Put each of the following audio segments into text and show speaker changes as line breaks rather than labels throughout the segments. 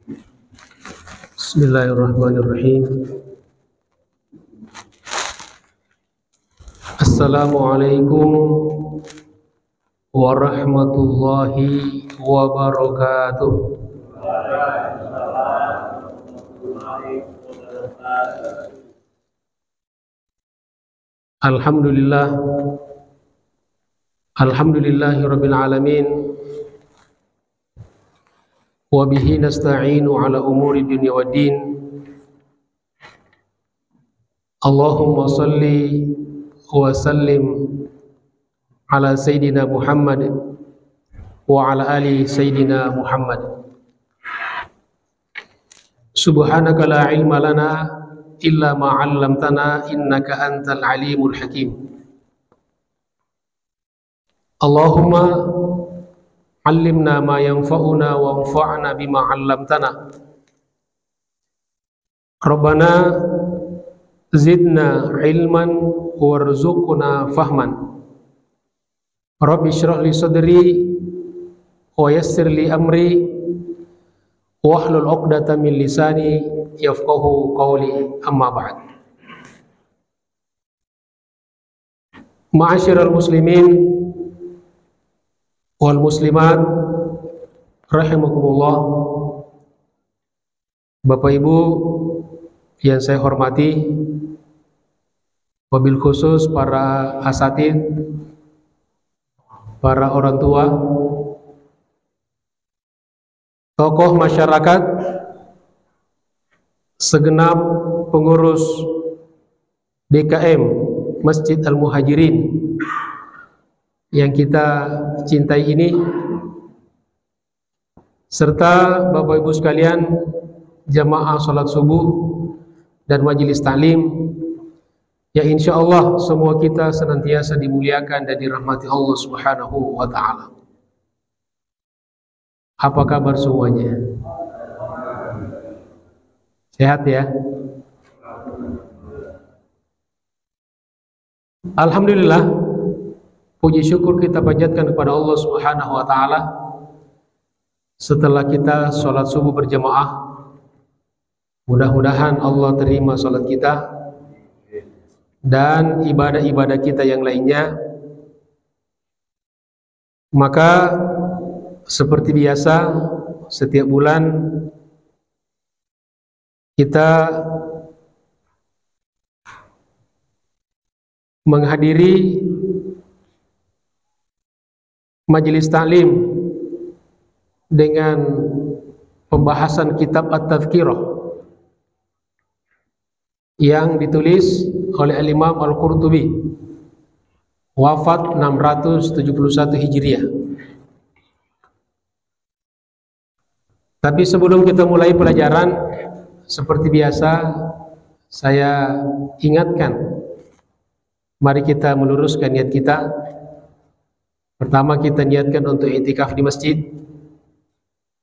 Bismillahirrahmanirrahim. Assalamualaikum warahmatullahi wabarakatuh. Alhamdulillah, alhamdulillahi rabbil alamin. Wa bihi nasta'inu ala umuri dunya waddin. Allahumma salli wa sallim ala Sayyidina Muhammad wa ala ali Sayyidina Muhammad. Subhanaka la ilma lana illa ma 'allamtana innaka antal alimul hakim. Allahumma 'allimna ma yanfa'una wa anfa'na bima 'allamtana. Rabbana zidna ilman warzuqna fahman. Rabbi shrah li sadri wa yassir li amri wahlul 'uqdatam min lisani yafqahu qawli, amma ba'd. Ma'asyiral muslimin wal muslimat rahimakumullah. Bapak Ibu yang saya hormati, wabil khusus para asatid, para orang tua, tokoh masyarakat, segenap pengurus DKM Masjid Al-Muhajirin yang kita cintai ini, serta Bapak Ibu sekalian jamaah salat subuh dan majelis taklim, ya insya Allah semua kita senantiasa dimuliakan dan dirahmati Allah Subhanahu wa ta'ala. Apa kabar semuanya? Sehat ya? Alhamdulillah, puji syukur kita panjatkan kepada Allah Subhanahu wa ta'ala. Setelah kita sholat subuh berjamaah, mudah-mudahan Allah terima sholat kita dan ibadah-ibadah kita yang lainnya. Maka seperti biasa, setiap bulan kita menghadiri majelis taklim dengan pembahasan kitab At-Tadhkirah yang ditulis oleh Al-Imam Al-Qurtubi, wafat 671 Hijriah. Tapi sebelum kita mulai pelajaran, seperti biasa saya ingatkan, mari kita meluruskan niat kita. Pertama, kita niatkan untuk i'tikaf di masjid,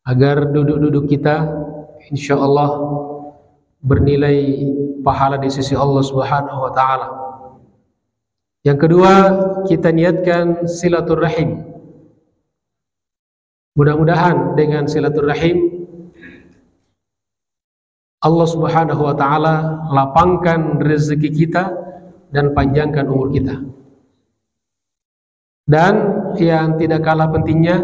agar duduk-duduk kita insya Allah bernilai pahala di sisi Allah Subhanahu wa ta'ala. Yang kedua, kita niatkan silaturrahim. Mudah-mudahan dengan silaturrahim Allah Subhanahu wa ta'ala lapangkan rezeki kita dan panjangkan umur kita. Dan yang tidak kalah pentingnya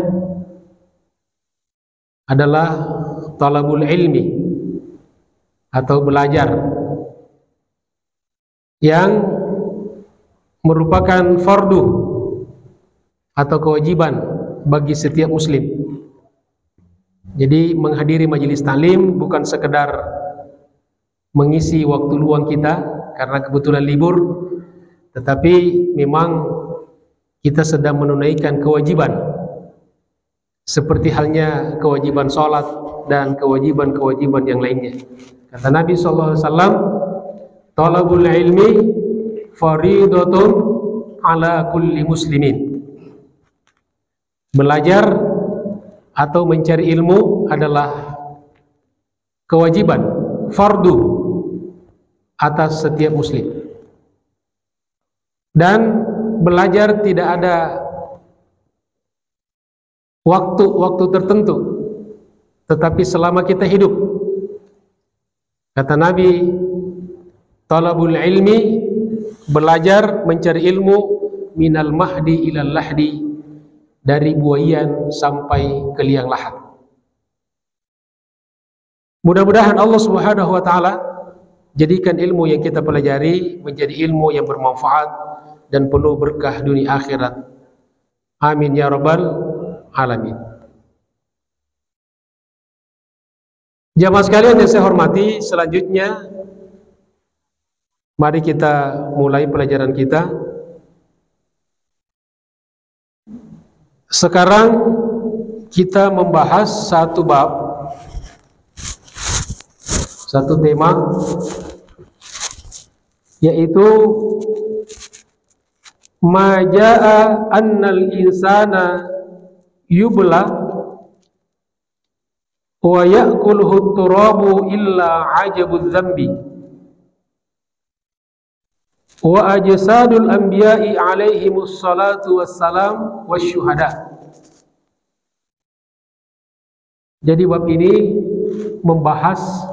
adalah talabul ilmi atau belajar, yang merupakan fardu atau kewajiban bagi setiap muslim. Jadi menghadiri majelis taklim bukan sekedar mengisi waktu luang kita karena kebetulan libur, tetapi memang kita sedang menunaikan kewajiban, seperti halnya kewajiban sholat dan kewajiban-kewajiban yang lainnya. Kata Nabi SAW, talabul ilmi faridatun ala kulli muslimin. Belajar atau mencari ilmu adalah kewajiban, fardu atas setiap muslim. Dan belajar tidak ada waktu tertentu, tetapi selama kita hidup. Kata Nabi, talabul ilmi, belajar mencari ilmu, minal mahdi ilal lahdi, dari buayan sampai ke liang lahat. Mudah-mudahan Allah Subhanahu wa taala jadikan ilmu yang kita pelajari menjadi ilmu yang bermanfaat dan penuh berkah dunia akhirat. Amin ya rabbal alamin. Jamaah sekalian yang saya hormati, selanjutnya mari kita mulai pelajaran kita. Sekarang kita membahas satu bab, satu tema, yaitu ma jaa annal insana yubla wa ya'kuluhu turabu illa ajabudz dzambi wa ajsadul anbiya'i alaihimus salatu wassalam wasyuhada. Jadi bab ini membahas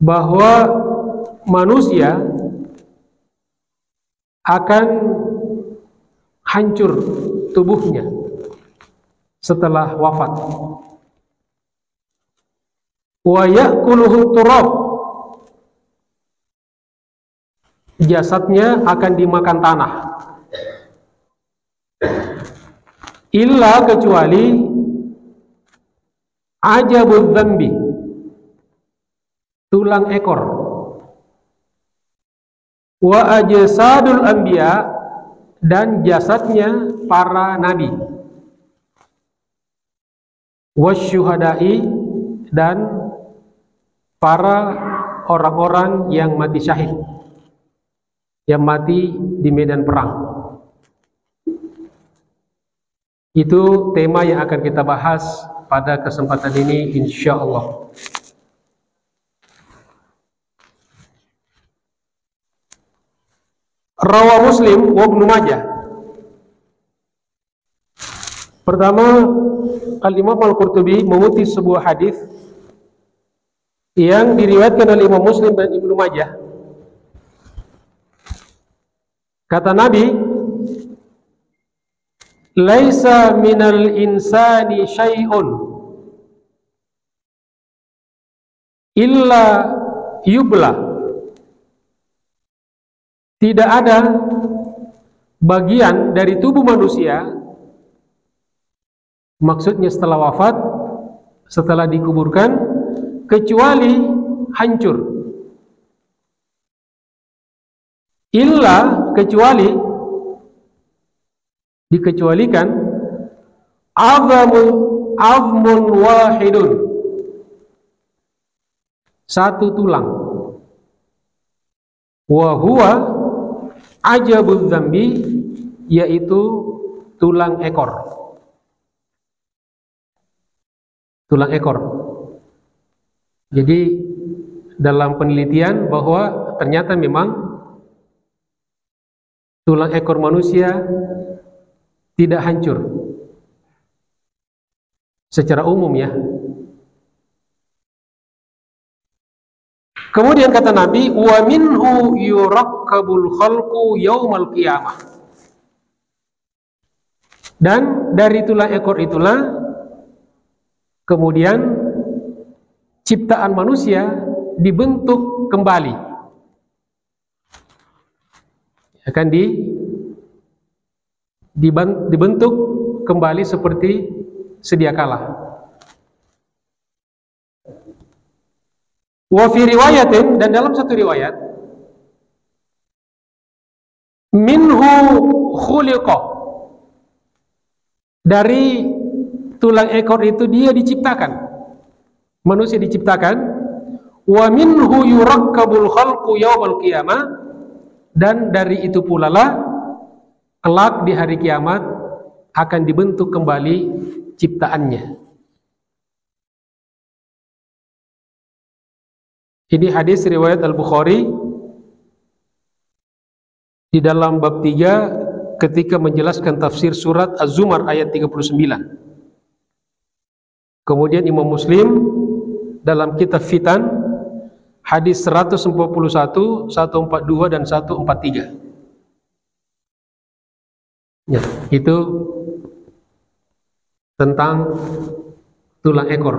bahwa manusia akan hancur tubuhnya setelah wafat. Wa ya'kuluhu turab, jasadnya akan dimakan tanah. Illa, kecuali ajabudz dzambi, tulang ekor. Wa ajsadul anbiya, dan jasadnya para nabi. Wasyuhada'i, dan para orang-orang yang mati syahid, yang mati di medan perang. Itu tema yang akan kita bahas pada kesempatan ini insyaallah. Rawa Muslim wa Ibnu Majah. Pertama, Al-Imam Al-Qurtubi mengutip sebuah hadis yang diriwayatkan oleh Imam Muslim dan Ibnu Majah. Kata Nabi, laisa minal insani syai'un illa yubla. Tidak ada bagian dari tubuh manusia, maksudnya setelah wafat, setelah dikuburkan, kecuali hancur. Illa, kecuali, dikecualikan, azmun wahidun, satu tulang. Wa huwa ajabudz dzambi, yaitu tulang ekor. Tulang ekor. Jadi dalam penelitian bahwa ternyata memang tulang ekor manusia tidak hancur secara umum ya. Kemudian kata Nabi, wa minhu yurakkabul khalqu yaumal qiyamah. Dan dari tulang ekor itulah kemudian ciptaan manusia dibentuk kembali, akan dibentuk kembali seperti sedia kala. Wa fi riwayatin, dan dalam satu riwayat, minhu khuliqa, dari tulang ekor itu dia diciptakan, manusia diciptakan. Wa minhu yurakkabul khalqu yaumal qiyamah, dan dari itu pula lah kelak di hari kiamat akan dibentuk kembali ciptaannya. Ini hadis riwayat Al-Bukhari di dalam bab 3 ketika menjelaskan tafsir surat Az-Zumar ayat 39. Kemudian Imam Muslim dalam kitab Fitan hadis 141, 142 dan 143. Ya, itu tentang tulang ekor.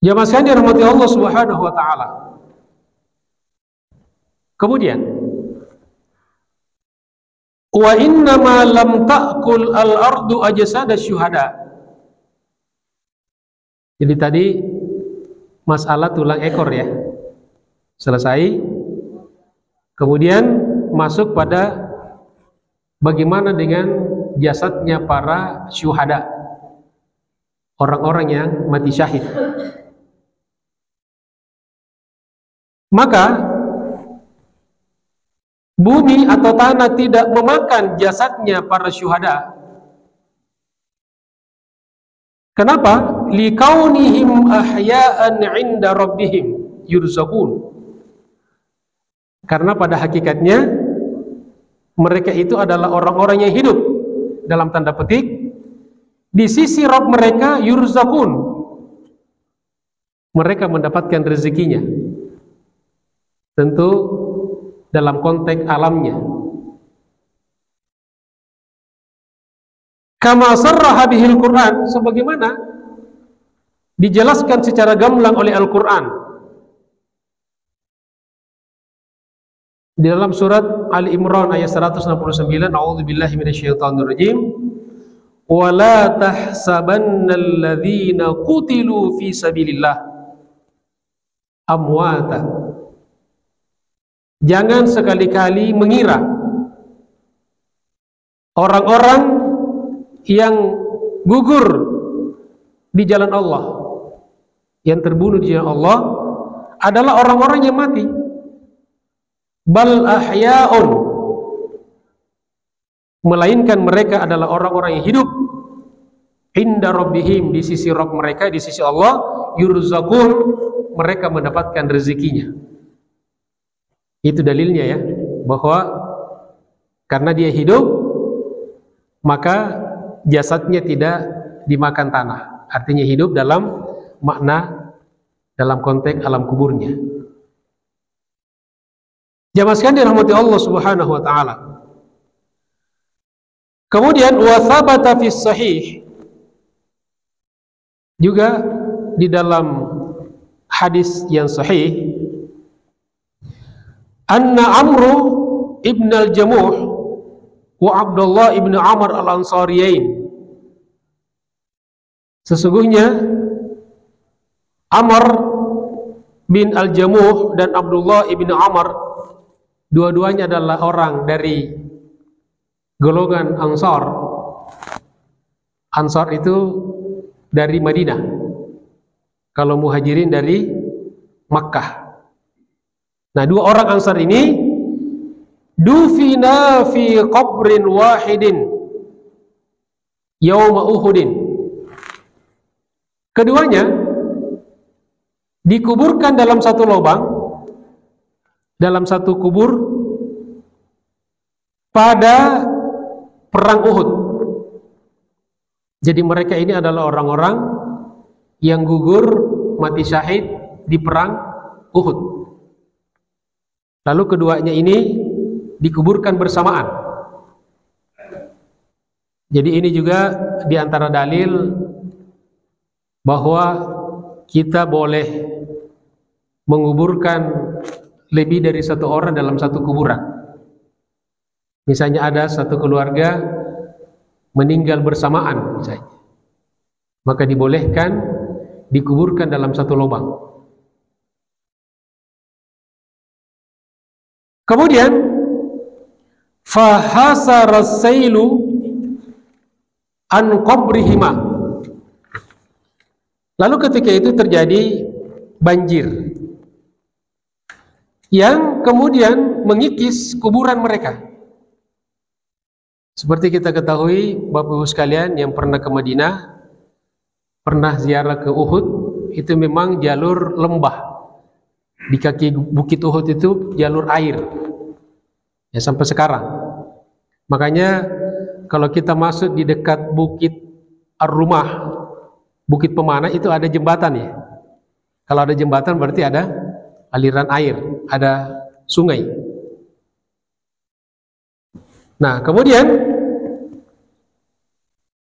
Jamaah sekalian dirahmati Allah Subhanahu wa taala. Kemudian wa inna ma lam ta'kul al-ardu ajsad asy-syuhada. Jadi tadi masalah tulang ekor ya. Selesai. Kemudian masuk pada bagaimana dengan jasadnya para syuhada, orang-orang yang mati syahid. Maka bumi atau tanah tidak memakan jasadnya para syuhada. Kenapa? Likaunihim ahya'an 'inda rabbihim yurzaqun. Karena pada hakikatnya mereka itu adalah orang-orang yang hidup dalam tanda petik di sisi Rabb mereka, yurzaqun. Mereka mendapatkan rezekinya. Tentu dalam konteks alamnya. Kama sarraha bihil Quran, sebagaimana dijelaskan secara gamblang oleh Al-Quran di dalam surat Ali Imran ayat 169, a'udzubillahi minasyaitonirrajim, wa la tahsabannal ladzina qutilu fi sabilillah amwata. Jangan sekali-kali mengira orang-orang yang gugur di jalan Allah, yang terbunuh di jalan Allah adalah orang-orang yang mati. Bal ahya'un, melainkan mereka adalah orang-orang yang hidup inda rabbihim, di sisi Rabb mereka, di sisi Allah, yurzaqun, mereka mendapatkan rezekinya. Itu dalilnya ya, bahwa karena dia hidup maka jasadnya tidak dimakan tanah. Artinya hidup dalam makna, dalam konteks alam kuburnya. Jamaah sekalian dirahmati Allah Subhanahu wa taala. Kemudian wa thabata fi sahih, juga di dalam hadis yang sahih, anna Amru ibn al-Jamuh wa Abdullah ibn Amr al-Ansariyain, sesungguhnya Amr bin al-Jamuh dan Abdullah ibn Amr, dua-duanya adalah orang dari golongan Ansar. Ansar itu dari Madinah, kalau Muhajirin dari Makkah. Nah, dua orang Ansar ini dufina fi qabrin wahidin yauma Uhudin. Keduanya dikuburkan dalam satu lubang, dalam satu kubur pada perang Uhud. Jadi mereka ini adalah orang-orang yang gugur mati syahid di perang Uhud. Lalu keduanya ini dikuburkan bersamaan. Jadi ini juga diantara dalil bahwa kita boleh menguburkan lebih dari satu orang dalam satu kuburan. Misalnya ada satu keluarga meninggal bersamaan misalnya, maka dibolehkan dikuburkan dalam satu lubang. Kemudian fahasara sailu an qabrihima. Lalu ketika itu terjadi banjir yang kemudian mengikis kuburan mereka. Seperti kita ketahui, Bapak Ibu sekalian yang pernah ke Madinah, pernah ziarah ke Uhud, itu memang jalur lembah. Di kaki bukit Uhud itu jalur air ya, sampai sekarang. Makanya kalau kita masuk di dekat Bukit Ar-Rumah, Bukit Pemana, itu ada jembatan ya. Kalau ada jembatan berarti ada aliran air, ada sungai. Nah, kemudian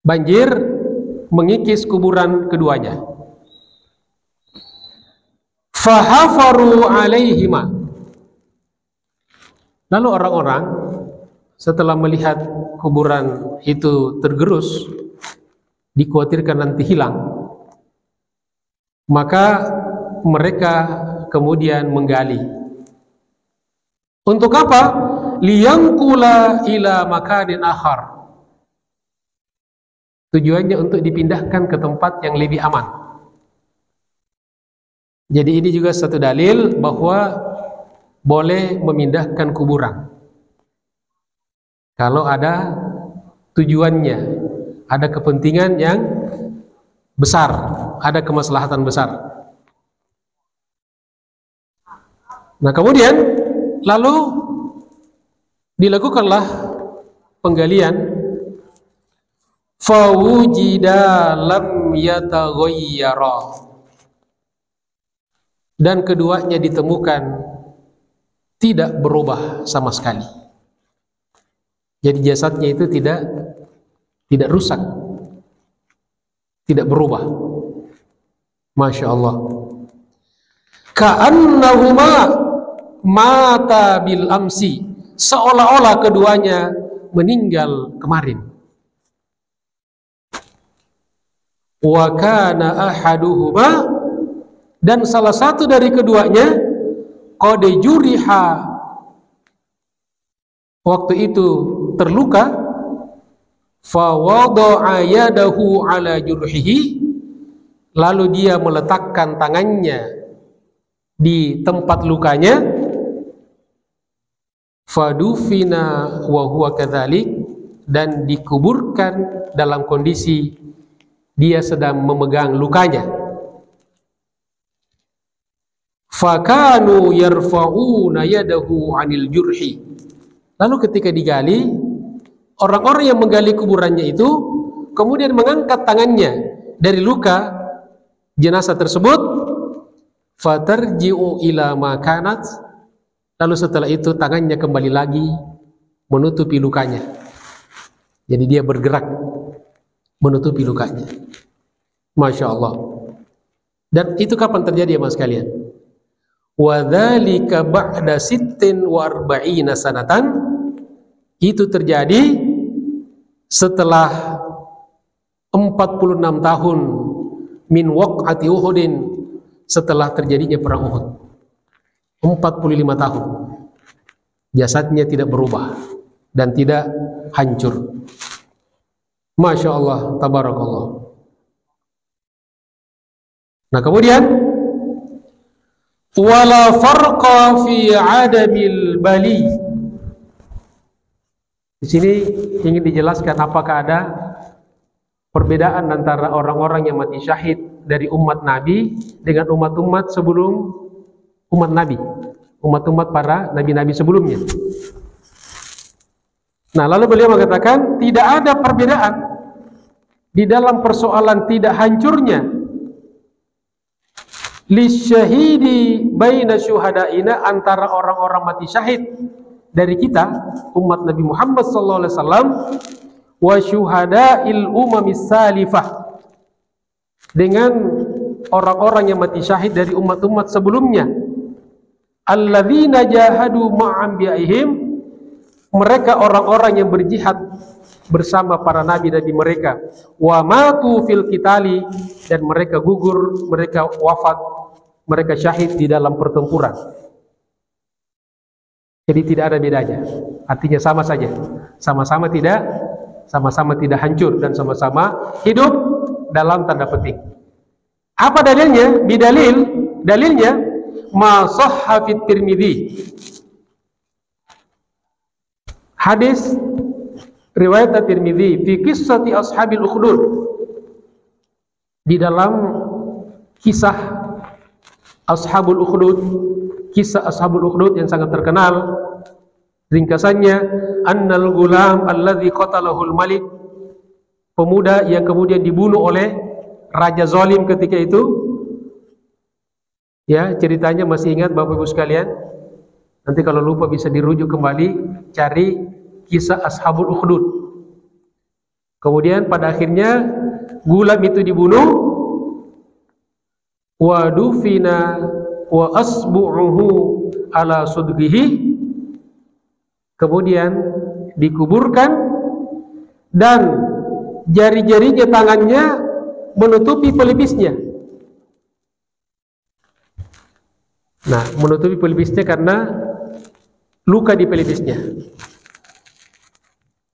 banjir mengikis kuburan keduanya. Fahafaru alaihima. Lalu orang-orang setelah melihat kuburan itu tergerus, dikhawatirkan nanti hilang, maka mereka kemudian menggali. Untuk apa? Liyangkula ila makanin akhar. Tujuannya untuk dipindahkan ke tempat yang lebih aman. Jadi ini juga satu dalil bahwa boleh memindahkan kuburan kalau ada tujuannya, ada kepentingan yang besar, ada kemaslahatan besar. Nah, kemudian lalu dilakukanlah penggalian. Fawujida lam yataghayyara, dan keduanya ditemukan tidak berubah sama sekali. Jadi jasadnya itu tidak rusak, tidak berubah. Masya Allah. Ka'annahuma mata bil amsi, seolah-olah keduanya meninggal kemarin. Wa kana ahaduhuma, dan salah satu dari keduanya qad juriha, waktu itu terluka, fa wada'a yadahu ala jurhihi, lalu dia meletakkan tangannya di tempat lukanya, fadufina wa huwa kadzalik, dan dikuburkan dalam kondisi dia sedang memegang lukanya. Fakanu yarfa'una yadahu 'anil jurhi, lalu ketika digali, orang-orang yang menggali kuburannya itu kemudian mengangkat tangannya dari luka jenazah tersebut. Fatarji'u ila ma kanat, lalu setelah itu tangannya kembali lagi menutupi lukanya. Jadi dia bergerak menutupi lukanya. Masya Allah. Dan itu kapan terjadi ya mas kalian? Wa dzalika ba'da 46 sanatan, itu terjadi setelah 46 tahun min waq'ati Uhudin, setelah terjadinya perang Uhud. 45 tahun jasadnya tidak berubah dan tidak hancur. Masya Allah, tabarakallah. Nah, kemudian wala farqa fi adamil bali. Di sini ingin dijelaskan apakah ada perbedaan antara orang-orang yang mati syahid dari umat Nabi dengan umat-umat sebelum umat Nabi, umat-umat para nabi-nabi sebelumnya. Nah, lalu beliau mengatakan tidak ada perbedaan di dalam persoalan tidak hancurnya lisyahidi baina syuhadaina, antara orang-orang mati syahid dari kita umat Nabi Muhammad sallallahu alaihi wasallam wa syuhada'il umamis salifah, dengan orang-orang yang mati syahid dari umat-umat sebelumnya, alladzina jahadu ma'anbiya'ihim, mereka orang-orang yang berjihad bersama para nabi-nabi mereka, wa matu fil qitali, dan mereka gugur, mereka wafat, mereka syahid di dalam pertempuran. Jadi tidak ada bedanya, artinya sama saja, sama-sama tidak hancur dan sama-sama hidup dalam tanda petik. Apa dalilnya? Dalilnya ma sahha fit Tirmidzi, hadis riwayat At-Tirmidzi fi qissati ashabil ukhdud, di dalam kisah ashabul ukhdud, kisah ashabul ukhdud yang sangat terkenal, Ringkasannya, annal gulam alladzi qatalahul malik, pemuda yang kemudian dibunuh oleh raja zalim ketika itu. Ya, ceritanya masih ingat Bapak Ibu sekalian? Nanti kalau lupa bisa dirujuk kembali, cari kisah Ashabul Ukhdud. Kemudian pada akhirnya gulam itu dibunuh, wa dufina wa asbu'uhu ala sudgihi, kemudian dikuburkan dan jari-jarinya tangannya menutupi pelipisnya. Nah, menutupi pelipisnya karena luka di pelipisnya.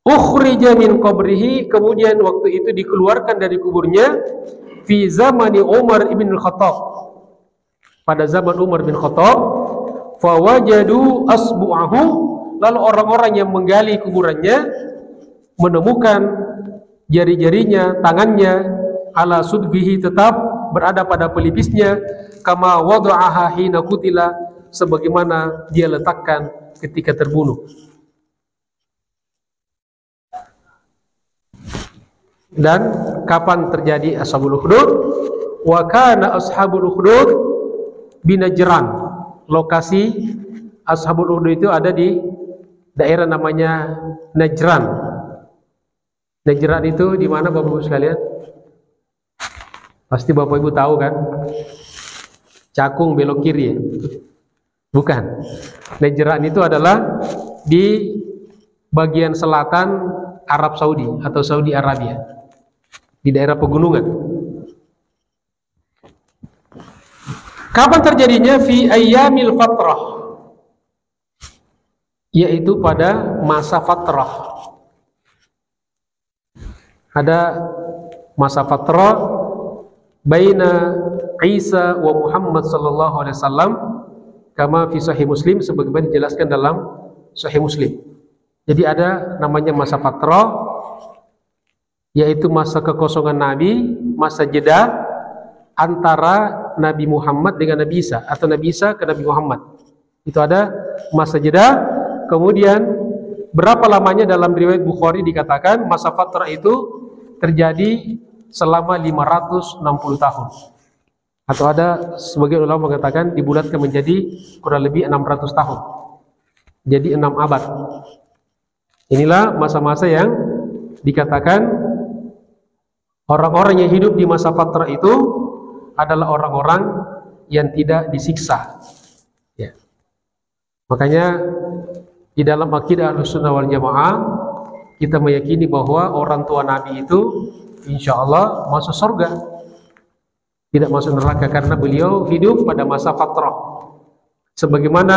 Ukhrija min qabrihi, kemudian waktu itu dikeluarkan dari kuburnya fi zamani Umar ibn Khattab, pada zaman Umar bin Khattab. Fawajadu asbu'ahu, lalu orang-orang yang menggali kuburannya menemukan jari-jarinya, tangannya, ala sudbihi, tetap berada pada pelipisnya, kama wada'aha hina kutila, sebagaimana dia letakkan ketika terbunuh. Dan kapan terjadi Ashabul Ukhdud? Wa kana Ashabul Ukhdud binajran. Lokasi Ashabul Ukhdud itu ada di daerah namanya Najran. Najran itu di mana Bapak Ibu sekalian? Pasti Bapak Ibu tahu kan? Cakung belok kiri ya? Bukan. Najran itu adalah di bagian selatan Arab Saudi atau Saudi Arabia, di daerah pegunungan. Kapan terjadinya? Fi ayyamil fatrah, yaitu pada masa fatrah. Ada masa fatrah baina Isa wa Muhammad sallallahu alaihi wasallam, kama fi sahih Muslim, sebagaimana dijelaskan dalam sahih Muslim. Jadi ada namanya masa fatrah, yaitu masa kekosongan Nabi, masa jeda antara Nabi Muhammad dengan Nabi Isa, atau Nabi Isa ke Nabi Muhammad. Itu ada masa jeda. Kemudian berapa lamanya? Dalam riwayat Bukhari dikatakan masa fatrah itu terjadi selama 560 tahun. Atau ada sebagian ulama mengatakan dibulatkan menjadi kurang lebih 600 tahun. Jadi 6 abad. Inilah masa-masa yang dikatakan orang-orang yang hidup di masa fatrah itu adalah orang-orang yang tidak disiksa. Ya. Makanya di dalam akidah Ahlussunnah wal Jamaah kita meyakini bahwa orang tua Nabi itu insya Allah masuk surga, tidak masuk neraka, karena beliau hidup pada masa fatrah. Sebagaimana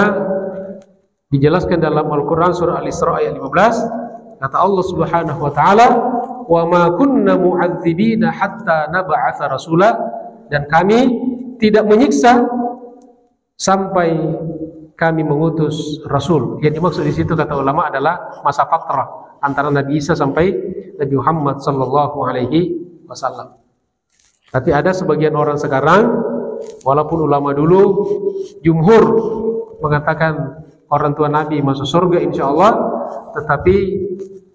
dijelaskan dalam Al-Quran surah Al-Isra ayat 15, kata Allah subhanahu wa ta'ala, wa ma kunna mu'adzibina hatta naba'atha rasulah, dan kami tidak menyiksa sampai kami mengutus Rasul. Yang dimaksud di situ kata ulama adalah masa fatrah antara Nabi Isa sampai Nabi Muhammad sallallahu alaihi wasallam. Tapi ada sebagian orang sekarang, walaupun ulama dulu jumhur mengatakan orang tua Nabi masuk surga insya Allah, tetapi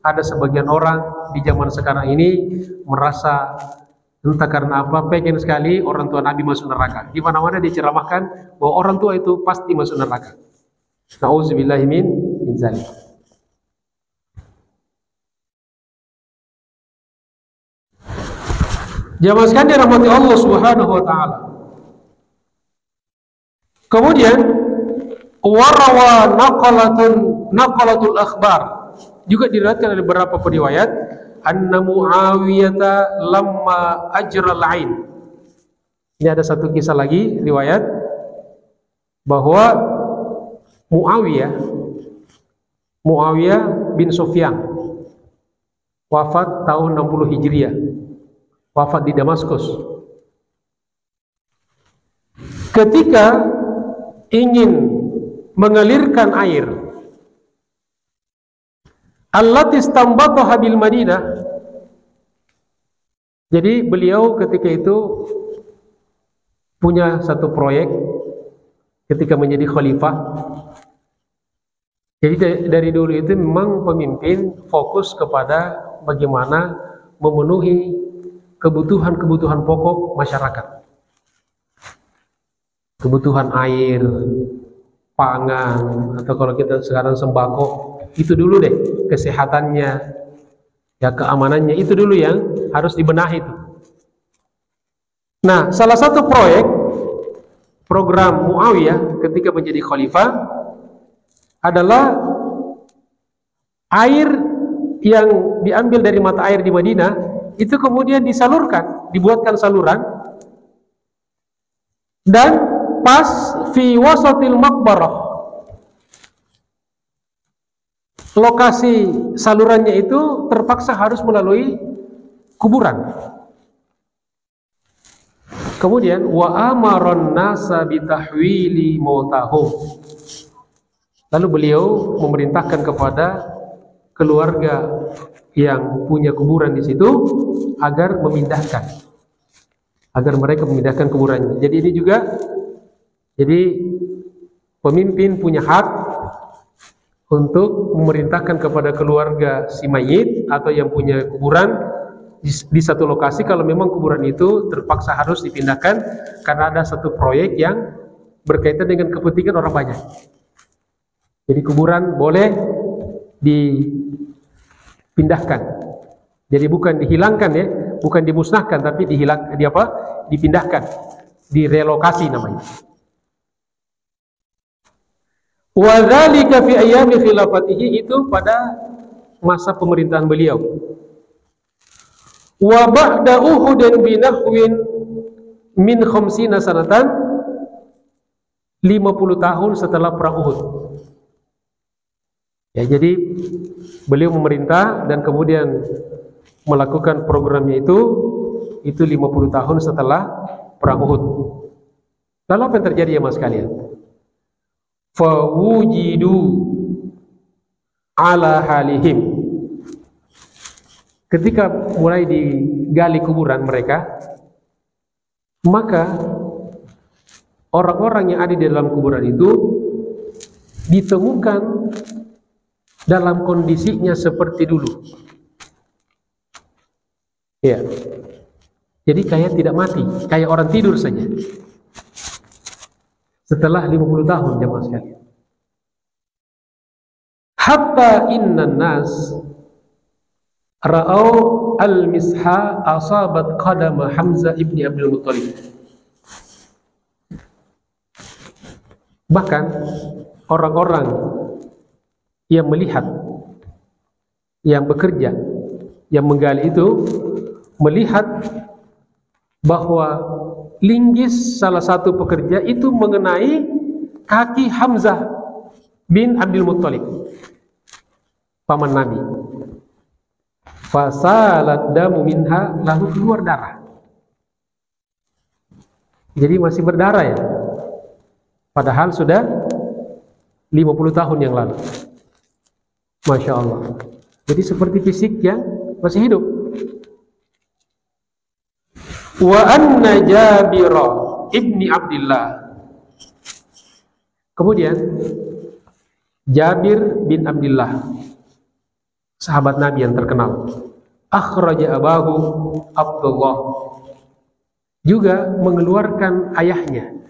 ada sebagian orang di zaman sekarang ini merasa entah karena apa pengen sekali orang tua Nabi masuk neraka. Di mana-mana diceramahkan bahwa orang tua itu pasti masuk neraka. Nauzubillahi min dzalik. Jamaah sekalian dirahmati Allah Subhanahu wa taala. Kemudian warawa naqalatul akhbar, juga diriwayatkan dari beberapa periwayat, anna Muawiyah lamma ajral ain. Ini ada satu kisah lagi riwayat bahwa Muawiyah bin Sufyan wafat tahun 60 Hijriah, wafat di Damaskus. Ketika ingin mengalirkan air allati istanbataha bil Madinah, jadi beliau ketika itu punya satu proyek ketika menjadi khalifah, Jadi dari dulu itu memang pemimpin fokus kepada bagaimana memenuhi kebutuhan-kebutuhan pokok masyarakat. Kebutuhan air, pangan, atau kalau kita sekarang sembako, itu dulu deh, kesehatannya, ya keamanannya, itu dulu yang harus dibenahi itu. Nah, salah satu program Muawiyah ketika menjadi khalifah adalah air yang diambil dari mata air di Madinah itu kemudian disalurkan, dibuatkan saluran, dan pas fi wasatil maqbarah, lokasi salurannya itu terpaksa harus melalui kuburan. Kemudian wa amaron nasa bitahwili mautahum, lalu beliau memerintahkan kepada keluarga yang punya kuburan di situ agar mereka memindahkan kuburannya. Jadi ini juga, jadi pemimpin punya hak untuk memerintahkan kepada keluarga si mayit atau yang punya kuburan di satu lokasi, kalau memang kuburan itu terpaksa harus dipindahkan karena ada satu proyek yang berkaitan dengan kepentingan orang banyak. Jadi kuburan boleh dipindahkan. Jadi bukan dihilangkan ya, bukan dimusnahkan, tapi dipindahkan, direlokasi namanya. Wa dzalika fi ayyami khilafatihi, itu pada masa pemerintahan beliau. Wa ba'da Uhudin binahwin min khamsina sanatan, 50 tahun setelah perang Uhud. Ya, jadi beliau memerintah dan kemudian melakukan programnya itu 50 tahun setelah perang Uhud. Lalu apa yang terjadi ya mas kalian? Fawujidu ala halihim, ketika mulai digali kuburan mereka, maka orang-orang yang ada di dalam kuburan itu ditemukan dalam kondisinya seperti dulu. Ya. Jadi kayak tidak mati, kayak orang tidur saja. Setelah 50 tahun jemaah sekalian. Hatta innan nas ra'au al-misha asabat qadama Hamzah ibni Abdul Muttalib. Bahkan orang-orang yang melihat, yang bekerja, yang menggali itu melihat bahwa linggis salah satu pekerja itu mengenai kaki Hamzah bin Abdul Muttalib, paman Nabi. Fasalat damu minha, lalu keluar darah. Jadi masih berdarah ya, padahal sudah 50 tahun yang lalu. Masya Allah. Jadi seperti fisik yang masih hidup. Wa anna Jabir ibni Abdullah, kemudian Jabir bin Abdullah, sahabat Nabi yang terkenal, akhraja abahu Abdullah, juga mengeluarkan ayahnya.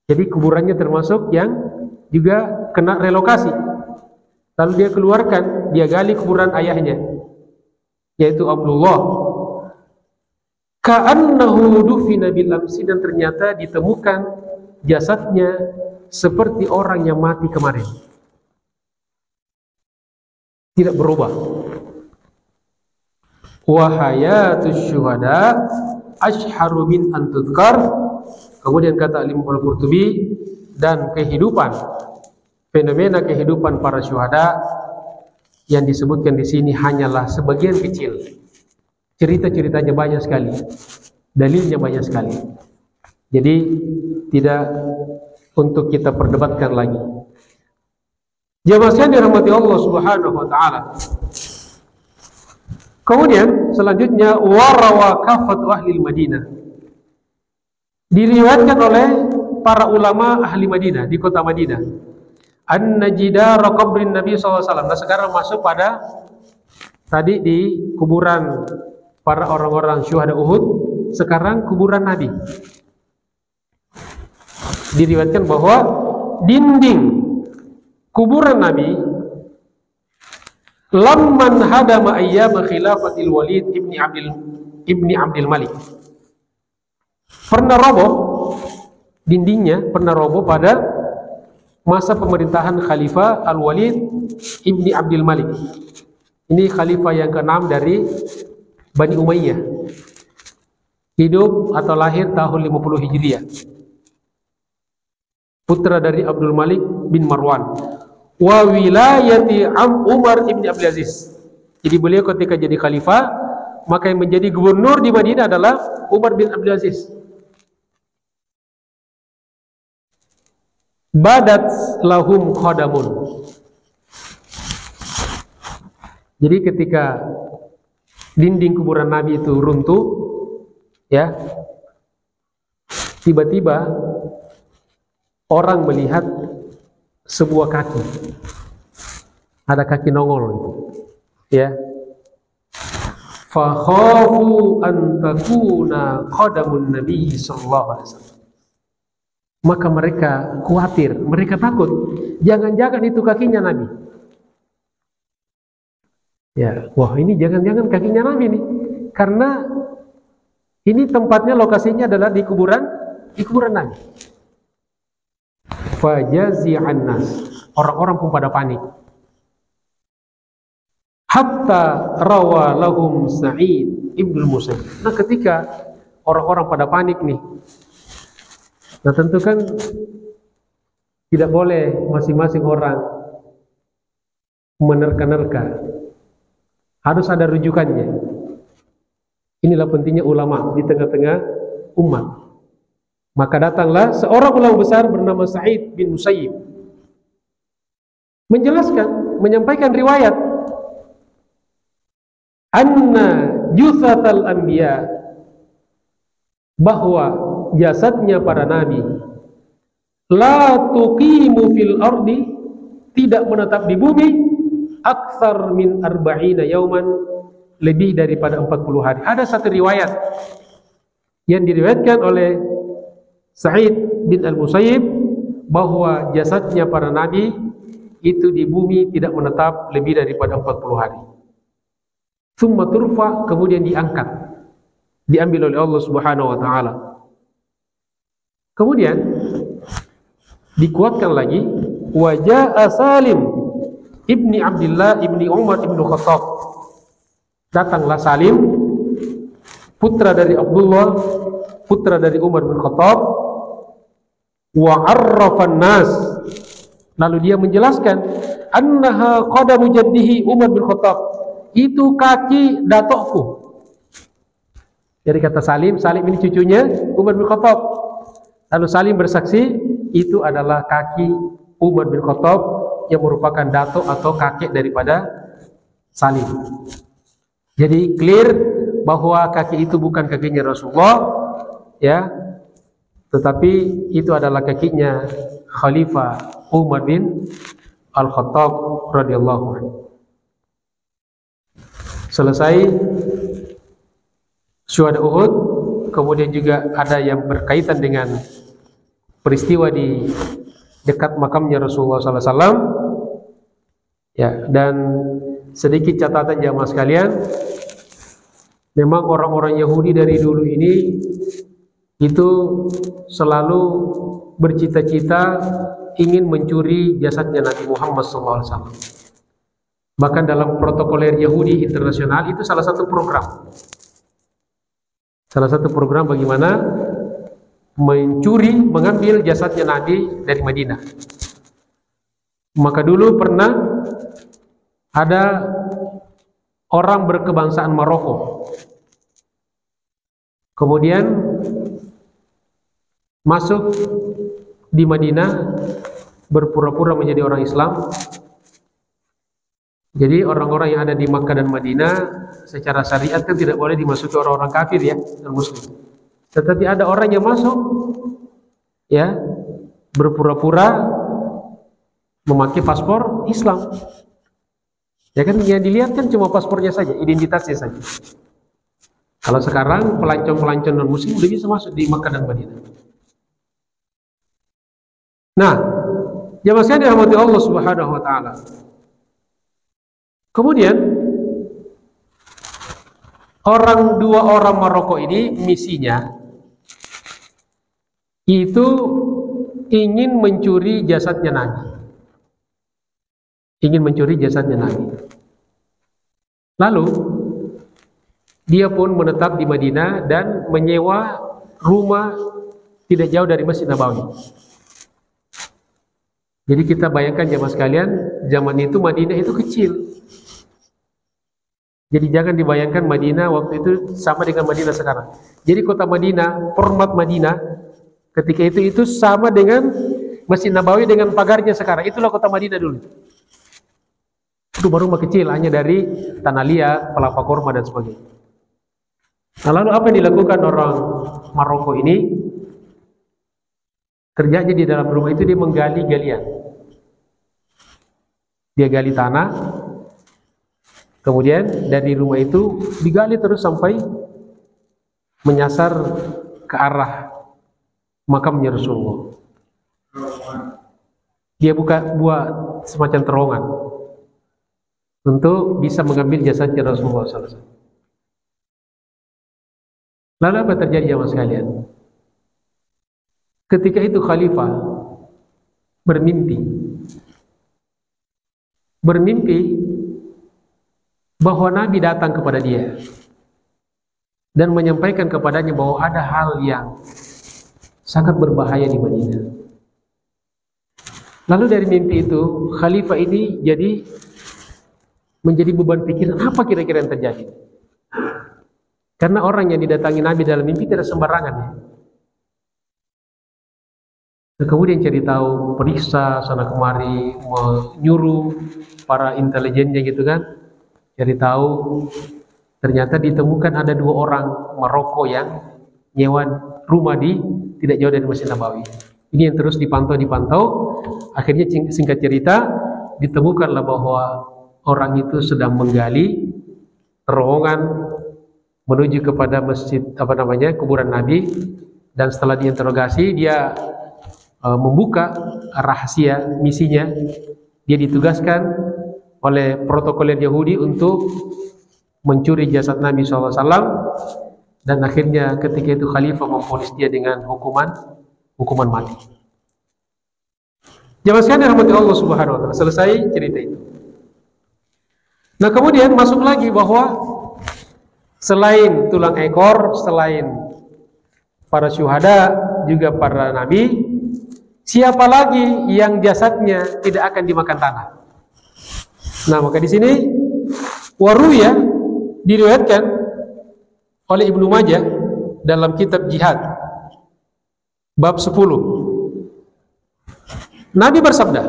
Jadi kuburannya termasuk yang juga kena relokasi. Lalu dia keluarkan, dia gali kuburan ayahnya, yaitu Abdullah. Ka'annahu dufina bil amsi, dan ternyata ditemukan jasadnya seperti orang yang mati kemarin, tidak berubah. Wa hayatus syuhada ashharu min an tudhkar, kemudian kata Imam Al-Qurtubi, dan kehidupan, fenomena kehidupan para syuhada yang disebutkan di sini hanyalah sebagian kecil. Cerita-ceritanya banyak sekali, dalilnya banyak sekali. Jadi tidak untuk kita perdebatkan lagi. Jamaah sekalian dirahmati Allah Subhanahu wa taala. Kemudian selanjutnya warawa kafatu ahli Madinah, diriwayatkan oleh para ulama ahli Madinah di kota Madinah, anna jidara qabrin Nabi SAW. Nah sekarang masuk pada tadi di kuburan para orang-orang syuhada Uhud, sekarang kuburan Nabi. Diriwayatkan bahwa dinding kuburan Nabi lamman hadama ayyam khilafatil Walid ibni Abdul Malik. Pernah roboh dindingnya, pernah roboh pada masa pemerintahan Khalifah Al-Walid ibni Abdul Malik. Ini khalifah yang ke-6 dari Bani Umayyah. Hidup atau lahir tahun 50 Hijriah. Putra dari Abdul Malik bin Marwan. Wa wilayati Umar ibn Abdul Aziz. Jadi beliau ketika jadi khalifah, maka yang menjadi gubernur di Madinah adalah Umar bin Abdul Aziz. Badat lahum khadamun. Jadi ketika dinding kuburan Nabi itu runtuh, ya, tiba-tiba orang melihat sebuah kaki, ada kaki nongol itu, ya. Fakhafu an takuna qadamun Nabi sallallahu alaihi wasallam. Maka mereka khawatir, mereka takut, jangan-jangan itu kakinya Nabi. Ya, wah ini jangan-jangan kakinya Nabi nih, karena ini tempatnya, lokasinya adalah di kuburan Nabi. Fajazi'an nas, orang-orang pun pada panik. Hatta rawa lahum Sa'id ibn Musayyib. Nah ketika orang-orang pada panik nih, nah tentu kan tidak boleh masing-masing orang menerka-nerka, harus ada rujukannya. Inilah pentingnya ulama di tengah-tengah umat. Maka datanglah seorang ulama besar bernama Sa'id bin Musayyib, menjelaskan, menyampaikan riwayat anna juthatal anbiya, bahwa jasadnya para nabi la tuqimu fil ardi, tidak menetap di bumi, aktsar min arba'ina yauman, lebih daripada 40 hari. Ada satu riwayat yang diriwayatkan oleh Sa'id bin Al-Musayyib bahwa jasadnya para nabi itu di bumi tidak menetap lebih daripada 40 hari. Tsumma turfa, kemudian diangkat, diambil oleh Allah Subhanahu wa taala. Kemudian dikuatkan lagi, wa jaa Salim ibni Abdullah ibni Umar ibnu Khattab. Datanglah Salim, putra dari Abdullah, putra dari Umar bin Khattab. Wa arrafan nas, lalu dia menjelaskan annaha qadamu jaddihi Umar bin Khattab, itu kaki datokku. Jadi kata Salim ini cucunya Umar bin Khattab. Lalu Salim bersaksi itu adalah kaki Umar bin Khattab yang merupakan datuk atau kakek daripada Salim. Jadi clear bahwa kaki itu bukan kakinya Rasulullah, ya, tetapi itu adalah kakinya Khalifah Umar bin Al-Khattab radhiyallahu anhu. Selesai syuhada Uhud, kemudian juga ada yang berkaitan dengan peristiwa di dekat makamnya Rasulullah SAW. Ya, dan sedikit catatan jamaah sekalian, memang orang-orang Yahudi dari dulu ini itu selalu bercita-cita ingin mencuri jasadnya Nabi Muhammad SAW. Bahkan dalam protokoler Yahudi internasional itu salah satu program bagaimana mencuri, mengambil jasadnya Nabi dari Madinah. Maka dulu pernah ada orang berkebangsaan Maroko, kemudian masuk di Madinah berpura-pura menjadi orang Islam. Jadi orang-orang yang ada di Makkah dan Madinah secara syariat kan tidak boleh dimasuki orang-orang kafir, ya, non muslim. Tetapi ada orang yang masuk, ya, berpura-pura memakai paspor Islam. Ya kan, yang dilihat kan cuma paspornya saja, identitasnya saja. Kalau sekarang pelancong-pelancong non muslim udah bisa masuk di Makkah dan Madinah. Nah, jamaah sekalian dirahmati Allah Subhanahu wa taala. Kemudian dua orang Maroko ini misinya itu ingin mencuri jasadnya Nabi. Ingin mencuri jasadnya Nabi. Lalu dia pun menetap di Madinah dan menyewa rumah tidak jauh dari Masjid Nabawi. Jadi kita bayangkan jamaah sekalian, zaman itu Madinah itu kecil. Jadi jangan dibayangkan Madinah waktu itu sama dengan Madinah sekarang. Jadi kota Madinah, format Madinah ketika itu sama dengan Masjid Nabawi dengan pagarnya sekarang. Itulah kota Madinah dulu. Itu rumah kecil, hanya dari tanah liat, kelapa kurma dan sebagainya. Nah, lalu apa yang dilakukan orang Maroko ini? Kerjanya di dalam rumah itu dia menggali galian. Dia gali tanah, kemudian dari rumah itu digali terus sampai menyasar ke arah makamnya Rasulullah. Dia buat semacam terowongan untuk bisa mengambil jasadnya Rasulullah SAW. Lalu apa terjadi jamaah sekalian? Ketika itu khalifah bermimpi bahwa Nabi datang kepada dia dan menyampaikan kepadanya bahwa ada hal yang sangat berbahaya di Madinah. Lalu dari mimpi itu khalifah ini jadi menjadi beban pikiran, apa kira-kira yang terjadi? Karena orang yang didatangi Nabi dalam mimpi tidak sembarangan ya. Nah, kemudian cari tahu, periksa sana kemari, menyuruh para intelijennya gitu kan, cari tahu. Ternyata ditemukan ada dua orang Maroko yang nyewa rumah di tidak jauh dari Masjid Nabawi. Ini yang terus dipantau. Akhirnya singkat cerita ditemukanlah bahwa orang itu sedang menggali terowongan menuju kepada masjid kuburan Nabi, dan setelah diinterogasi dia membuka rahasia misinya. Dia ditugaskan oleh protokoler Yahudi untuk mencuri jasad Nabi SAW, dan akhirnya ketika itu khalifah memvonis dia dengan hukuman mati. Jamaah sekalian rahmati Allah Subhanahu wa taala. Selesai cerita itu. Nah, kemudian masuk lagi bahwa selain tulang ekor, selain para syuhada, juga para nabi, siapa lagi yang jasadnya tidak akan dimakan tanah? Nah, maka di sini waruya diriwayatkan oleh Ibnu Majah dalam kitab Jihad bab 10. Nabi bersabda,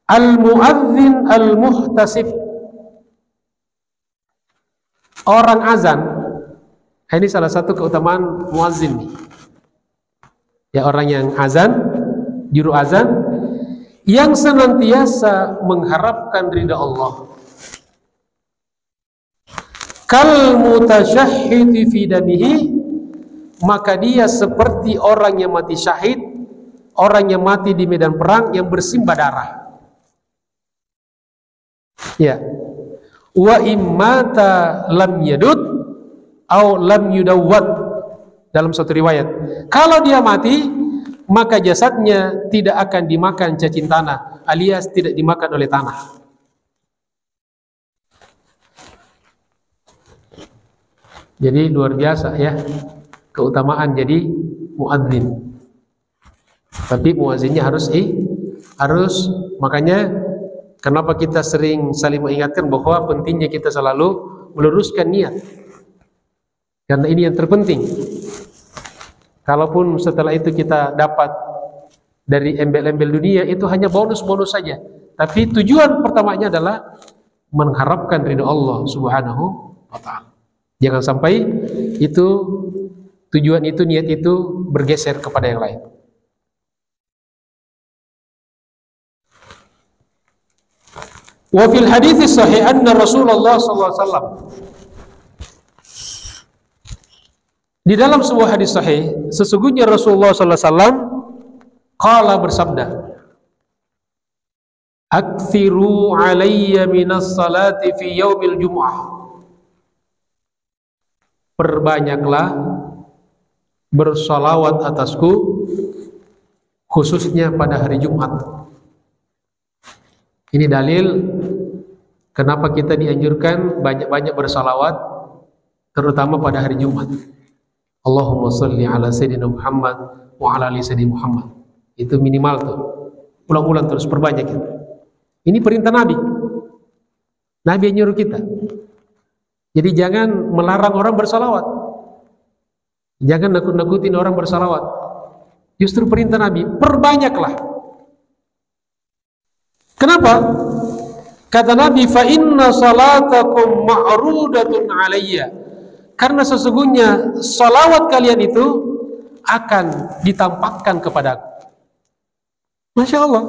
"Al-muadzin al-muhtasib." Orang azan, ini salah satu keutamaan muazzin. Ya, orang yang azan, juru azan, yang senantiasa mengharapkan ridha Allah. Kal mutasyahhidi fi damihi, maka dia seperti orang yang mati syahid, orang yang mati di medan perang yang bersimbah darah. Ya. Wa immata lam yadud au lam yudawwad, dalam suatu riwayat, kalau dia mati maka jasadnya tidak akan dimakan cacing tanah, alias tidak dimakan oleh tanah. Jadi luar biasa ya keutamaan jadi muadzin. Tapi muazzinnya harus makanya kenapa kita sering saling mengingatkan bahwa pentingnya kita selalu meluruskan niat. Karena ini yang terpenting. Kalaupun setelah itu kita dapat dari embel-embel dunia, itu hanya bonus-bonus saja. Tapi tujuan pertamanya adalah mengharapkan ridha Allah Subhanahu wa ta'ala. Jangan sampai itu tujuan itu, niat itu bergeser kepada yang lain. Wa fil hadits sahih anna Rasulullah sallallahu alaihi wasallam, di dalam sebuah hadis sahih, sesungguhnya Rasulullah sallallahu alaihi wasallam qala, bersabda, "Aktsiru alayya minas salati fi yaumil jum'ah." Perbanyaklah bersalawat atasku khususnya pada hari Jumat. Ini dalil kenapa kita dianjurkan banyak-banyak bersalawat, terutama pada hari Jumat. Allahumma sholli ala sayyidina Muhammad wa ala ali sayyidina Muhammad. Itu minimal tuh. Ulang-ulang terus, perbanyak itu. Ini perintah Nabi. Nabi yang nyuruh kita. Jadi jangan melarang orang bersalawat. Jangan nakut-nakutin orang bersalawat. Justru perintah Nabi, perbanyaklah. Kenapa? Kata Nabi, fa inna salatakum ma'rudatun alayya. Karena sesungguhnya salawat kalian itu akan ditampakkan kepadaku. Masya Allah.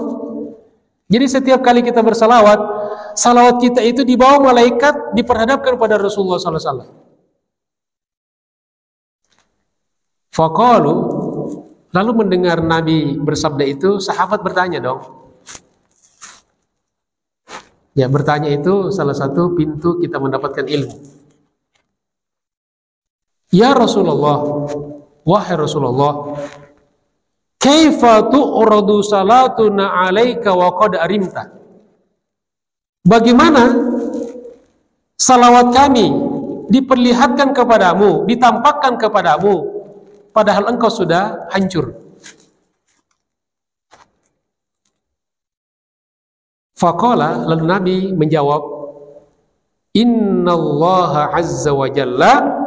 Jadi setiap kali kita bersalawat, salawat kita itu dibawa malaikat, diperhadapkan kepada Rasulullah SAW. Faqalu, lalu mendengar Nabi bersabda itu, sahabat bertanya dong. Ya, bertanya itu salah satu pintu kita mendapatkan ilmu. Ya Rasulullah, wahai Rasulullah, kaifa tu'radu salatuna 'alaika wa qad arimta? Bagaimana salawat kami diperlihatkan kepadamu, ditampakkan kepadamu, padahal engkau sudah hancur? Faqala, lalu Nabi menjawab, innallaha azza wa jalla,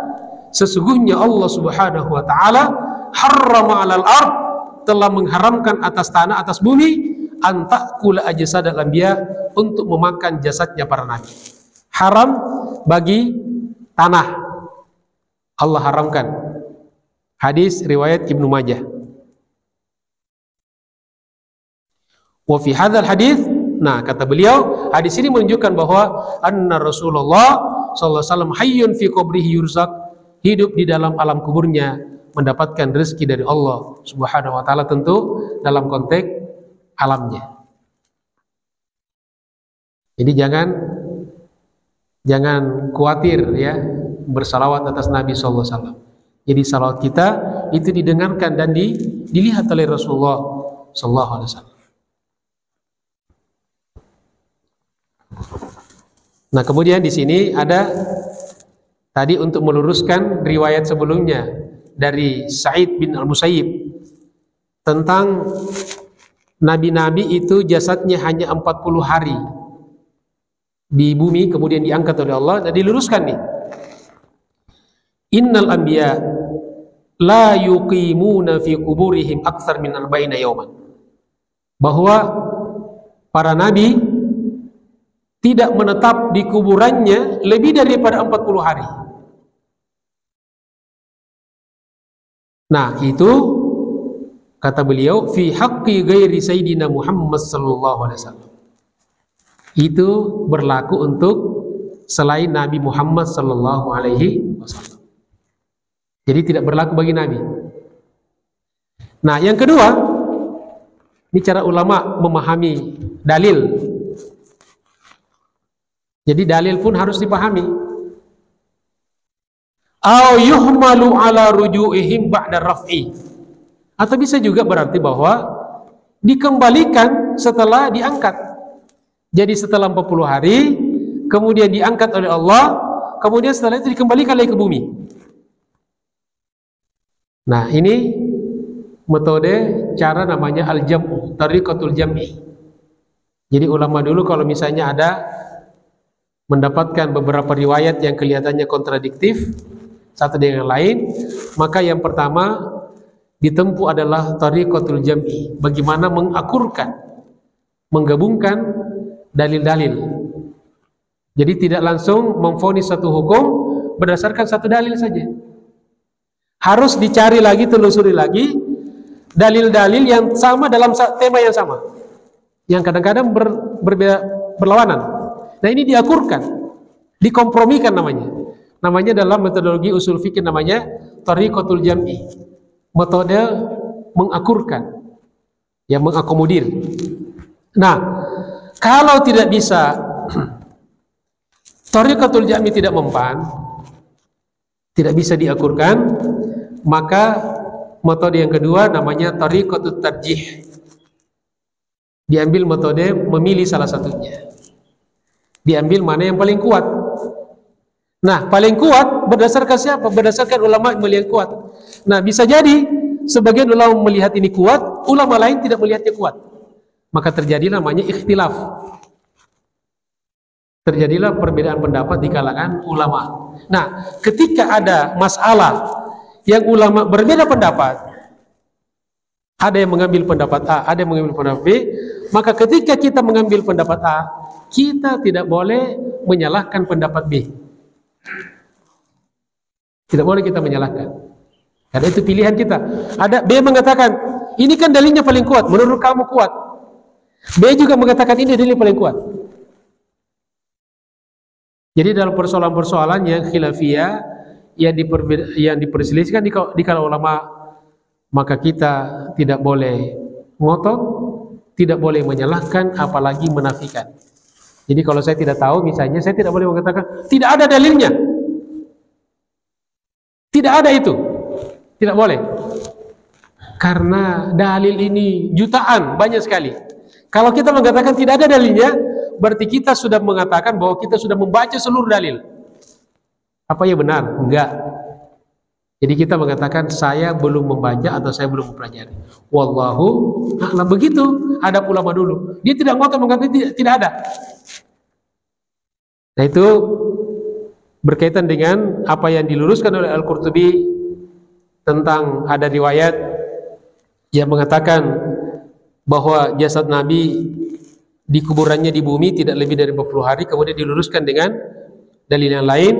sesungguhnya Allah subhanahu wa ta'ala, harrama 'alal ard, telah mengharamkan atas tanah, atas bumi, antakula ajsad al-anbiya, untuk memakan jasadnya para nabi. Haram bagi tanah, Allah haramkan. Hadis riwayat Ibnu Majah. Wa fi hadzal hadis, nah kata beliau, hadis ini menunjukkan bahwa anna Rasulullah sallallahu alaihi wasallam hayyun fi qabrihi yurzaq, hidup di dalam alam kuburnya mendapatkan rezeki dari Allah Subhanahu wa taala, tentu dalam konteks alamnya. Jadi jangan khawatir ya bersalawat atas Nabi sallallahu alaihi wasallam. Jadi salawat kita itu didengarkan dan dilihat oleh Rasulullah sallallahu alaihi wasallam. Nah, kemudian di sini ada tadi untuk meluruskan riwayat sebelumnya dari Sa'id bin Al-Musayyib tentang nabi-nabi itu jasadnya hanya 40 hari di bumi, kemudian diangkat oleh Allah. Dan diluruskan nih, innal anbiya la yuqimuna fi kuburihim aktsar min 40 yawman, bahwa para nabi tidak menetap di kuburannya lebih daripada 40 hari. Nah, itu kata beliau, fi haqqi ghairi sayyidina Muhammad sallallahu alaihi wasallam. Itu berlaku untuk selain Nabi Muhammad sallallahu alaihi wasallam. Jadi tidak berlaku bagi Nabi. Nah, yang kedua, ini cara ulama memahami dalil. Jadi dalil pun harus dipahami. Au yuhmalu ala ruju'ihim ba'da raf'i. Atau bisa juga berarti bahwa dikembalikan setelah diangkat. Jadi setelah 40 hari, kemudian diangkat oleh Allah, kemudian setelah itu dikembalikan lagi ke bumi. Nah, ini metode cara namanya al-jam'u, tariqatul jam'i. Jadi ulama dulu kalau misalnya ada mendapatkan beberapa riwayat yang kelihatannya kontradiktif satu dengan yang lain, maka yang pertama ditempuh adalah tariqatul jam'i, bagaimana mengakurkan, menggabungkan dalil-dalil. Jadi tidak langsung memvonis satu hukum berdasarkan satu dalil saja. Harus dicari lagi, telusuri lagi dalil-dalil yang sama dalam tema yang sama, yang kadang-kadang berlawanan. Nah ini diakurkan, dikompromikan namanya. Namanya dalam metodologi usul fikih namanya thariqatul jam'i. Metode mengakurkan, yang mengakomodir. Nah, kalau tidak bisa thariqatul jam'i tidak mempan, tidak bisa diakurkan, maka metode yang kedua namanya thariqatut tarjih. Diambil metode memilih salah satunya. Diambil mana yang paling kuat. Nah, paling kuat berdasarkan siapa? Berdasarkan ulama melihat kuat. Nah, bisa jadi sebagian ulama melihat ini kuat, ulama lain tidak melihatnya kuat. Maka terjadilah namanya ikhtilaf. Terjadilah perbedaan pendapat di kalangan ulama. Nah, ketika ada masalah yang ulama berbeda pendapat, ada yang mengambil pendapat A, ada yang mengambil pendapat B, maka ketika kita mengambil pendapat A, kita tidak boleh menyalahkan pendapat B. Tidak boleh kita menyalahkan. Karena itu pilihan kita. Ada B mengatakan, ini kan dalilnya paling kuat, menurut kamu kuat. B juga mengatakan ini dalil paling kuat. Jadi dalam persoalan-persoalan yang khilafiyah yang diperselisihkan di kalangan ulama, maka kita tidak boleh ngotot, tidak boleh menyalahkan, apalagi menafikan. Jadi kalau saya tidak tahu, misalnya saya tidak boleh mengatakan tidak ada dalilnya, tidak ada itu, tidak boleh, karena dalil ini jutaan, banyak sekali. Kalau kita mengatakan tidak ada dalilnya, berarti kita sudah mengatakan bahwa kita sudah membaca seluruh dalil. Apa ya benar? Enggak. Jadi kita mengatakan saya belum membaca atau saya belum mempelajari. Wallahu a'lam. Begitu ada ulama dulu. Dia tidak ngotot mengatakan tidak ada. Nah itu berkaitan dengan apa yang diluruskan oleh Al-Qurtubi tentang ada riwayat yang mengatakan bahwa jasad Nabi di kuburannya di bumi tidak lebih dari 40 hari, kemudian diluruskan dengan dalil yang lain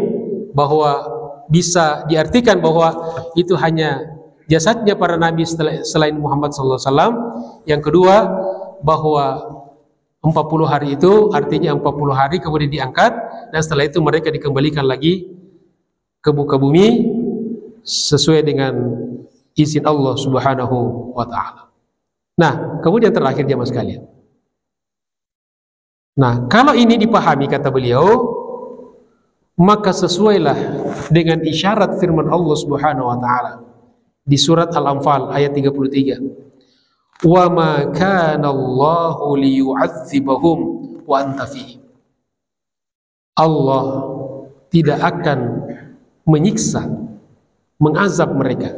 bahwa bisa diartikan bahwa itu hanya jasadnya para nabi selain Muhammad SAW. Yang kedua, bahwa 40 hari itu artinya 40 hari kemudian diangkat, dan setelah itu mereka dikembalikan lagi ke muka bumi sesuai dengan izin Allah Subhanahu wa ta'ala. Nah, kemudian terakhir jamaah sekalian. Nah, kalau ini dipahami kata beliau, maka sesuailah dengan isyarat firman Allah Subhanahu wa ta'ala di surat Al-Anfal ayat 33. Wa ma kana Allahu liyu'adzibahum wa anta fihim. Allah tidak akan menyiksa, mengazab mereka,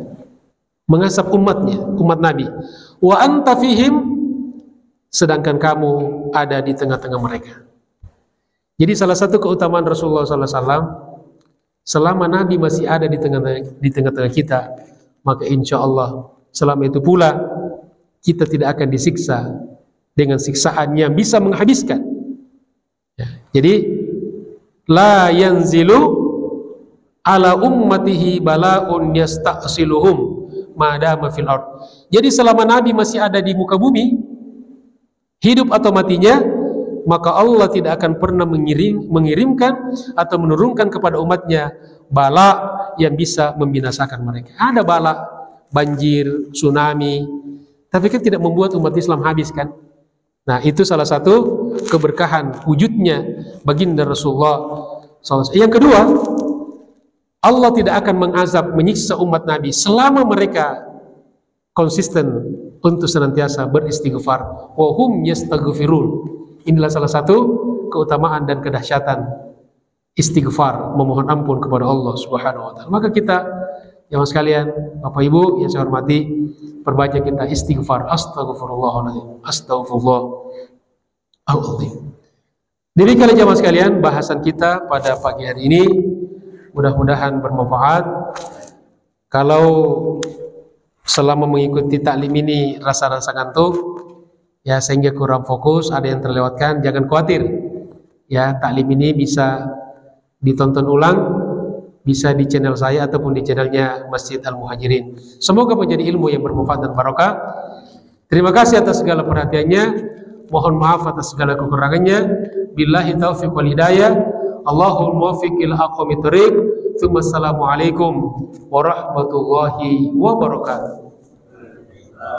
mengazab umatnya, umat Nabi. Wa anta fihim, sedangkan kamu ada di tengah-tengah mereka. Jadi salah satu keutamaan Rasulullah SAW, selama Nabi masih ada di tengah-tengah kita, maka insya Allah selama itu pula kita tidak akan disiksa dengan siksaan yang bisa menghabiskan. Ya, jadi la yanzilu ala ummatihi bala'un yasta'siluhum madama fil ard. Jadi selama Nabi masih ada di muka bumi, hidup atau matinya, maka Allah tidak akan pernah mengirimkan atau menurunkan kepada umatnya bala yang bisa membinasakan mereka. Ada bala, banjir, tsunami, tapi kan tidak membuat umat Islam habis kan. Nah itu salah satu keberkahan wujudnya baginda Rasulullah SAW. Yang kedua, Allah tidak akan mengazab, menyiksa umat Nabi selama mereka konsisten untuk senantiasa beristighfar. Wa hum yastaghfirun. Inilah salah satu keutamaan dan kedahsyatan istighfar, memohon ampun kepada Allah Subhanahu wa ta'ala. Maka kita, jamaah sekalian, Bapak Ibu yang saya hormati, perbaca kita istighfar. Astaghfirullahaladzim, astaghfirullahaladzim. Demikianlah jamaah sekalian bahasan kita pada pagi hari ini. Mudah-mudahan bermanfaat. Kalau selama mengikuti taklim ini rasa-rasa ngantuk, ya sehingga kurang fokus, ada yang terlewatkan, jangan khawatir. Ya, taklim ini bisa ditonton ulang, bisa di channel saya ataupun di channelnya Masjid Al-Muhajirin. Semoga menjadi ilmu yang bermanfaat dan barokah. Terima kasih atas segala perhatiannya. Mohon maaf atas segala kekurangannya. Billahi taufiq wal hidayah. Allahumma muwaffiq ila aqwamit thoriq. Assalamualaikum warahmatullahi wabarakatuh.